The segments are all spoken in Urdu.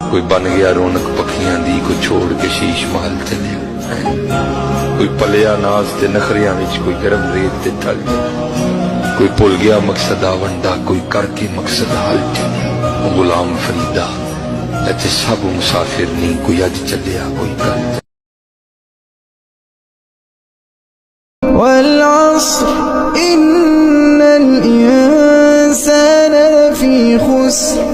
کوئی بن گیا رونق پکھیاں دی، کوئی چھوڑ کے شیش محل چلے، کوئی پلیا ناز تے نخریاں وچ، کوئی گرم ریت تے تھل، کوئی بھول گیا مقصد آوندا، کوئی کر کے مقصد حل چلے۔ غلام فریدا اتے سب مسافر نہیں، کوئی اج چلیا کوئی کل۔ والعصر إن الإنسان لفي خسر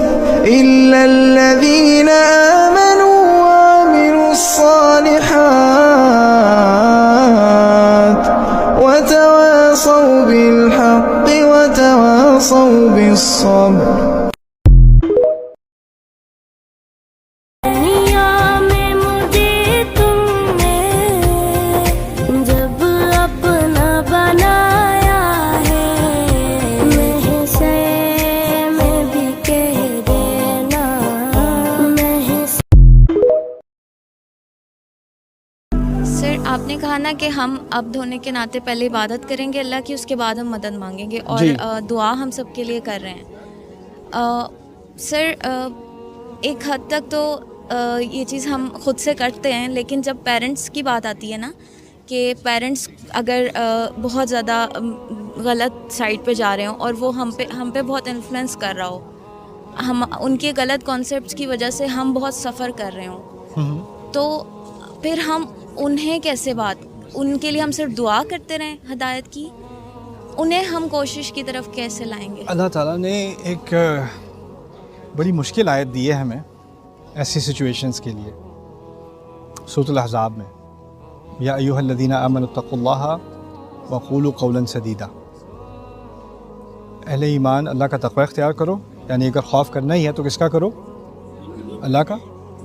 إلا الذين آمنوا وعملوا الصالحات وتواصوا بالحق وتواصوا بالصبر۔ آپ نے کہا نا کہ ہم اب دھونے کے ناطے پہلے عبادت کریں گے اللہ کی، اس کے بعد ہم مدد مانگیں گے، اور دعا ہم سب کے لیے کر رہے ہیں۔ سر ایک حد تک تو یہ چیز ہم خود سے کرتے ہیں، لیکن جب پیرنٹس کی بات آتی ہے نا، کہ پیرنٹس اگر بہت زیادہ غلط سائڈ پہ جا رہے ہوں اور وہ ہم پہ بہت انفلوئنس کر رہا ہو، ہم ان کے غلط کانسیپٹس کی وجہ سے ہم بہت سفر کر رہے ہوں، تو پھر ہم انہیں کیسے ان کے لیے ہم صرف دعا کرتے رہیں ہدایت کی، انہیں ہم کوشش کی طرف کیسے لائیں گے؟ اللہ تعالیٰ نے ایک بڑی مشکل آیت دی ہے ہمیں ایسی سچویشنز کے لیے، سورۃ الاحزاب میں، یا ایھا الذین آمنوا اتقوا اللہ وقولوا قولا سدیدا۔ اہل ایمان اللہ کا تقوی اختیار کرو، یعنی اگر خوف کرنا ہی ہے تو کس کا کرو؟ اللہ کا۔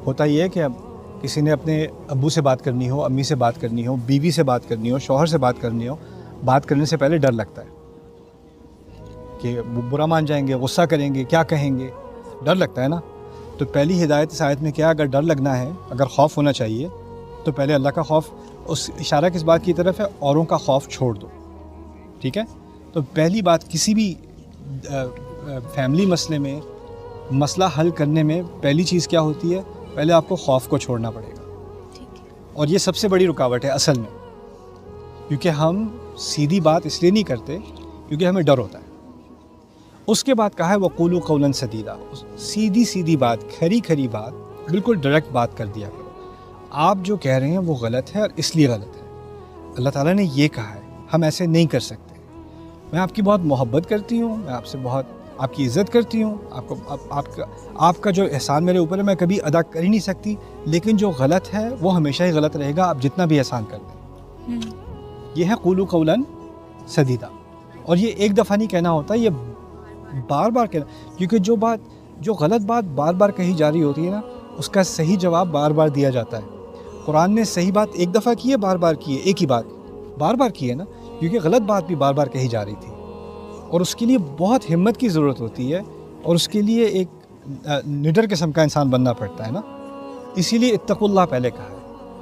ہوتا یہ ہے کہ اب کسی نے اپنے ابو سے بات کرنی ہو، امی سے بات کرنی ہو، بیوی سے بات کرنی ہو، شوہر سے بات کرنی ہو، بات کرنے سے پہلے ڈر لگتا ہے کہ وہ برا مان جائیں گے، غصہ کریں گے، کیا کہیں گے، ڈر لگتا ہے نا۔ تو پہلی ہدایت اس آیت میں کیا، اگر ڈر لگنا ہے، اگر خوف ہونا چاہیے تو پہلے اللہ کا خوف، اس اشارہ کس بات کی طرف ہے؟ اوروں کا خوف چھوڑ دو، ٹھیک ہے؟ تو پہلی بات کسی بھی فیملی مسئلے میں، مسئلہ حل کرنے میں پہلی چیز کیا ہوتی ہے؟ پہلے آپ کو خوف کو چھوڑنا پڑے گا، اور یہ سب سے بڑی رکاوٹ ہے اصل میں، کیونکہ ہم سیدھی بات اس لیے نہیں کرتے کیونکہ ہمیں ڈر ہوتا ہے۔ اس کے بعد کہا ہے وقولوا قولا سدیدا، سیدھی بات، کھری بات، بالکل ڈائریکٹ بات کر دیا کرو۔ آپ جو کہہ رہے ہیں وہ غلط ہے اور اس لیے غلط ہے، اللہ تعالیٰ نے یہ کہا ہے، ہم ایسے نہیں کر سکتے، میں آپ کی بہت محبت کرتی ہوں، میں آپ سے بہت آپ کی عزت کرتی ہوں، آپ کا جو احسان میرے اوپر ہے میں کبھی ادا کر ہی نہیں سکتی، لیکن جو غلط ہے وہ ہمیشہ ہی غلط رہے گا، آپ جتنا بھی احسان کر دیں۔ یہ ہے قولوا قولا سدیدا، اور یہ ایک دفعہ نہیں کہنا ہوتا، یہ بار بار کہنا، کیونکہ جو غلط بات بار بار کہی جا رہی ہوتی ہے نا، اس کا صحیح جواب بار بار دیا جاتا ہے۔ قرآن نے صحیح بات ایک دفعہ کی ہے، بار بار کی ہے، ایک ہی بات بار بار کی ہے نا، کیونکہ غلط بات بھی بار بار کہی جا رہی تھی، اور اس کے لیے بہت ہمت کی ضرورت ہوتی ہے، اور اس کے لیے ایک نڈر قسم کا انسان بننا پڑتا ہے نا، اسی لیے اتقوا اللہ پہلے کہا ہے،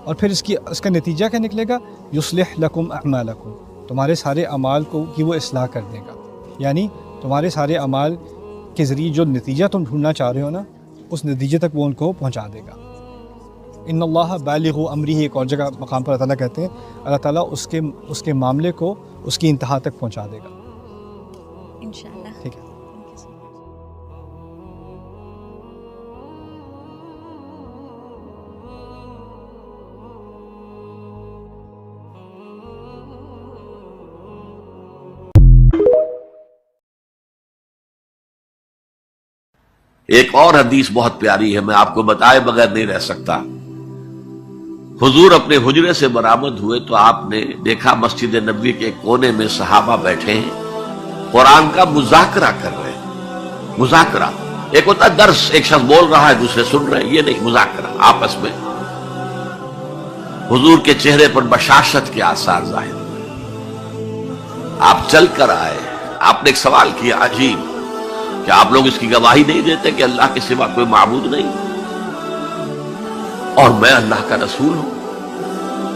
اور پھر اس کا نتیجہ کیا نکلے گا؟ یصلح لکم اعمالکم، تمہارے سارے اعمال کی وہ اصلاح کر دے گا، یعنی تمہارے سارے اعمال کے ذریعے جو نتیجہ تم ڈھونڈنا چاہ رہے ہو نا، اس نتیجے تک وہ ان کو پہنچا دے گا۔ ان اللہ بالغ امرہ، ایک اور جگہ مقام پر اللہ تعالیٰ کہتے ہیں اللہ تعالیٰ اس کے معاملے کو اس کی انتہا تک پہنچا دے گا انشاءاللہ۔ ٹھیک ہے، ایک اور حدیث بہت پیاری ہے، میں آپ کو بتائے بغیر نہیں رہ سکتا۔ حضور اپنے حجرے سے برآمد ہوئے تو آپ نے دیکھا مسجد نبوی کے کونے میں صحابہ بیٹھے ہیں، قرآن کا مذاکرہ کر رہے ہیں۔ مذاکرہ ایک ہوتا ہے درس، ایک شخص بول رہا ہے دوسرے سن رہے ہیں، یہ نہیں، مذاکرہ آپس میں۔ حضور کے چہرے پر بشاشت کے آثار ظاہر ہوئے، آپ چل کر آئے، آپ نے ایک سوال کیا عجیب، کہ آپ لوگ اس کی گواہی نہیں دیتے کہ اللہ کے سوا کوئی معبود نہیں؟ اور میں اللہ کا رسول ہوں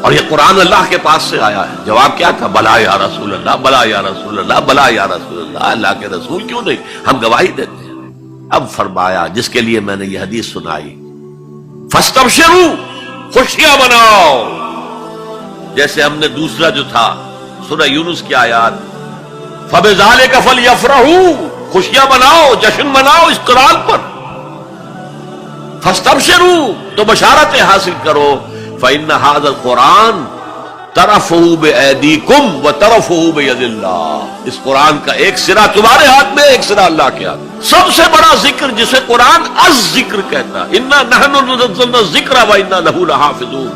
اور یہ قرآن اللہ کے پاس سے آیا ہے. جواب کیا تھا؟ بلا یا رسول اللہ، بلا یا رسول اللہ، بلا یا رسول اللہ. اللہ کے رسول کیوں نہیں، ہم گواہی دیتے ہیں. اب فرمایا جس کے لیے میں نے یہ حدیث سنائی، فاستبشروا، خوشیاں مناؤ. جیسے ہم نے دوسرا جو تھا سورہ یونس کی آیات، فبذالک فلیفرحوا، خوشیاں مناؤ، جشن مناؤ اس قرآن پر. فاستبشروا، تو بشارتیں حاصل کرو. فإن هذا القرآن طرفه بأيديكم وطرفه بيد الله، اس قرآن کا ایک سرا تمہارے ہاتھ میں، ایک سرا اللہ کے ہاتھ. سب سے بڑا ذکر جسے قرآن از ذکر کہتا ہے، انا نحن نزلنا الذکر وانا له لحافظون،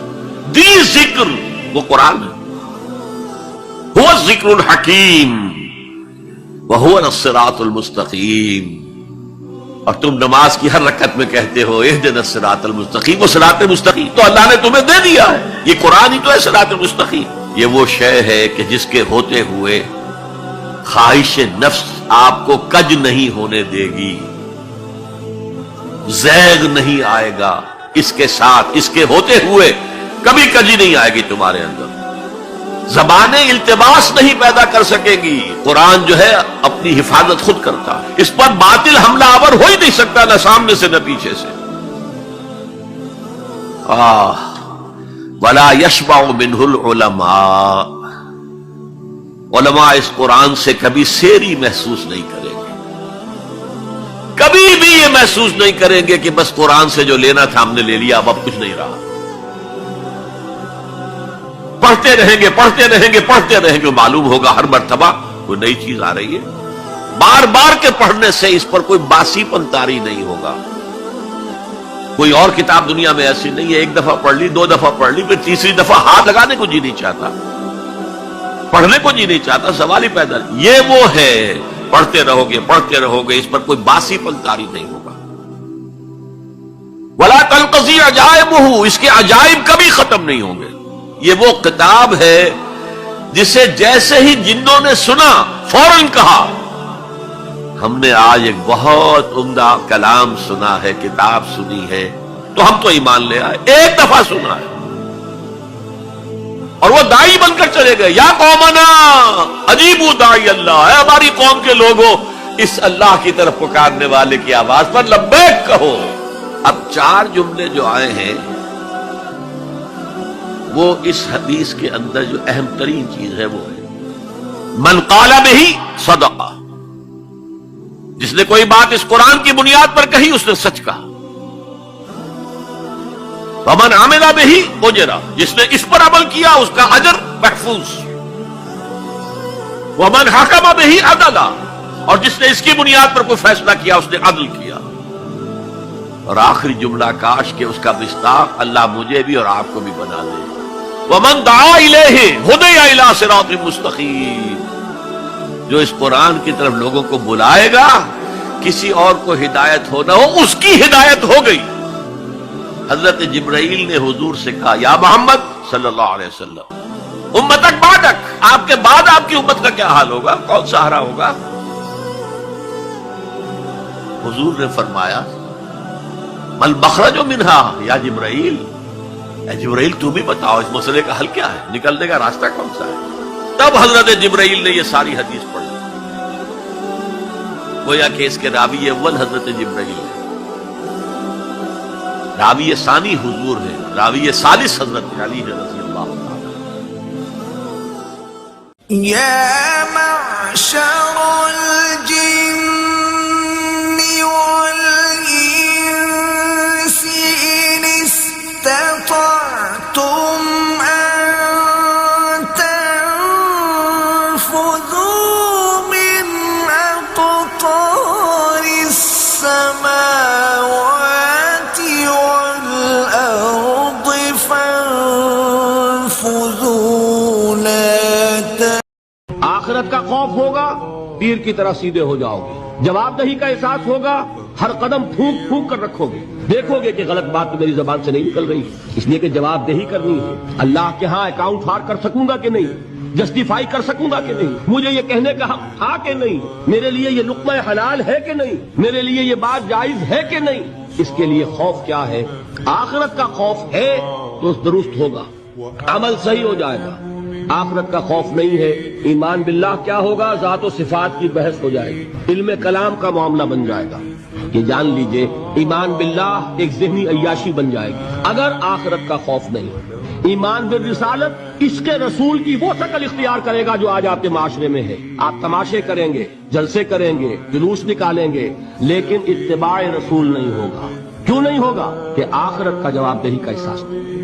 دی ذکر وہ قرآن ہے. هو الذکر الحکیم وهو الصراط المستقیم. اور تم نماز کی ہر رکعت میں کہتے ہو اہدنا الصراط المستقیم، وہ صراط مستقیم تو اللہ نے تمہیں دے دیا ہے. یہ قرآن ہی تو ہے صراط مستقیم. یہ وہ شے ہے کہ جس کے ہوتے ہوئے خواہش نفس آپ کو کج نہیں ہونے دے گی، زیغ نہیں آئے گا اس کے ساتھ. اس کے ہوتے ہوئے کبھی کجی نہیں آئے گی تمہارے اندر. زبانیں التباس نہیں پیدا کر سکے گی. قرآن جو ہے اپنی حفاظت خود کرتا ہے، اس پر باطل حملہ آور ہو ہی نہیں سکتا، نہ سامنے سے نہ پیچھے سے. وَلَا يَشْبَعُ مِنْهُ الْعُلَمَاءُ، علماء اس قرآن سے کبھی سیری محسوس نہیں کریں گے، کبھی بھی یہ محسوس نہیں کریں گے کہ بس قرآن سے جو لینا تھا ہم نے لے لیا، اب کچھ نہیں رہا. پڑھتے رہیں گے پڑھتے رہیں گے پڑھتے رہیں گے، معلوم ہوگا ہر مرتبہ کوئی نئی چیز آ رہی ہے. بار بار کے پڑھنے سے اس پر کوئی باسی پن طاری نہیں ہوگا. کوئی اور کتاب دنیا میں ایسی نہیں ہے، ایک دفعہ پڑھ لی، دو دفعہ پڑھ لی، پھر تیسری دفعہ ہاتھ لگانے کو جی نہیں چاہتا، پڑھنے کو جی نہیں چاہتا، سوال ہی پیدا نہیں. یہ وہ ہے، پڑھتے رہو گے اس پر کوئی باسی پن طاری نہیں ہوگا. ولا تنقضی عجائبہ، اس کے عجائب کبھی ختم نہیں ہوں گے. یہ وہ کتاب ہے جسے جیسے ہی جنوں نے سنا فوراً کہا ہم نے آج ایک بہت عمدہ کلام سنا ہے، کتاب سنی ہے، تو ہم تو ایمان لے آئے. ایک دفعہ سنا ہے اور وہ دائی بن کر چلے گئے. یا قومنا اجیبوا داعی اللہ، اے ہماری قوم کے لوگوں اس اللہ کی طرف پکارنے والے کی آواز پر لبیک کہو. اب 4 جملے جو آئے ہیں وہ اس حدیث کے اندر جو اہم ترین چیز ہے وہ ہے من قال بہ صدق، جس نے کوئی بات اس قرآن کی بنیاد پر کہی اس نے سچ کہا. ومن عمل بہ اجر، جس نے اس پر عمل کیا اس کا اجر محفوظ. ومن حکم بہ عدل، اور جس نے اس کی بنیاد پر کوئی فیصلہ کیا اس نے عدل کیا. اور آخری جملہ کاش کہ اس کا مصداق اللہ مجھے بھی اور آپ کو بھی بنا دے. وَمَن دَعَا إِلَيْهِ هُدِيَ إِلَىٰ صِرَاطٍ مُسْتَقِيمٍ، جو اس قرآن کی طرف لوگوں کو بلائے گا کسی اور کو ہدایت ہو نہ ہو، اس کی ہدایت ہو گئی. حضرت جبرائیل نے حضور سے کہا یا محمد صلی اللہ علیہ وسلم امتک بعدک، آپ کے بعد آپ کی امت کا کیا حال ہوگا، کون سہارا ہوگا؟ حضور نے فرمایا مل مخرج منہا یا جبرائیل، اے جبرائیل تم بھی بتاؤ اس مسئلے کا حل کیا ہے، نکلنے کا راستہ کون سا ہے. تب حضرت جبرائیل نے یہ ساری حدیث پڑھی. گویا کہ اس کے راوی اول حضرت جبرائیل ہے، راوی ثانی حضور ہے، راوی ثالث حضرت علی رضی اللہ تعالی. یا معشر الجن والانس ان استطعتم ان تنفذوا من اقطار السماوات والارض فانفذوا لا آخرت کا خوف ہوگا، تیر کی طرح سیدھے ہو جاؤ گے. جواب دہی کا احساس ہوگا، ہر قدم پھونک پھونک کر رکھو گے. دیکھو گے کہ غلط بات تو میری زبان سے نہیں نکل رہی، اس لیے کہ جواب دہی کرنی ہے. اللہ کے ہاں اکاؤنٹ فار کر سکوں گا کہ نہیں، جسٹیفائی کر سکوں گا کہ نہیں، مجھے یہ کہنے کا حق تھا کہ نہیں، میرے لیے یہ لقمہ حلال ہے کہ نہیں، میرے لیے یہ بات جائز ہے کہ نہیں. اس کے لیے خوف کیا ہے؟ آخرت کا خوف ہے تو درست ہوگا، عمل صحیح ہو جائے گا۔ آخرت کا خوف نہیں ہے، ایمان باللہ کیا ہوگا؟ ذات و صفات کی بحث ہو جائے گی، علم کلام کا معاملہ بن جائے گا۔ یہ جان لیجئے ایمان باللہ ایک ذہنی عیاشی بن جائے گی اگر آخرت کا خوف نہیں۔ ایمان بالرسالت عشق رسول کی وہ شکل اختیار کرے گا جو آج آپ کے معاشرے میں ہے۔ آپ تماشے کریں گے، جلسے کریں گے، جلوس نکالیں گے، لیکن اتباع رسول نہیں ہوگا۔ کیوں نہیں ہوگا؟ کہ آخرت کا جواب دہی کا احساس نہیں۔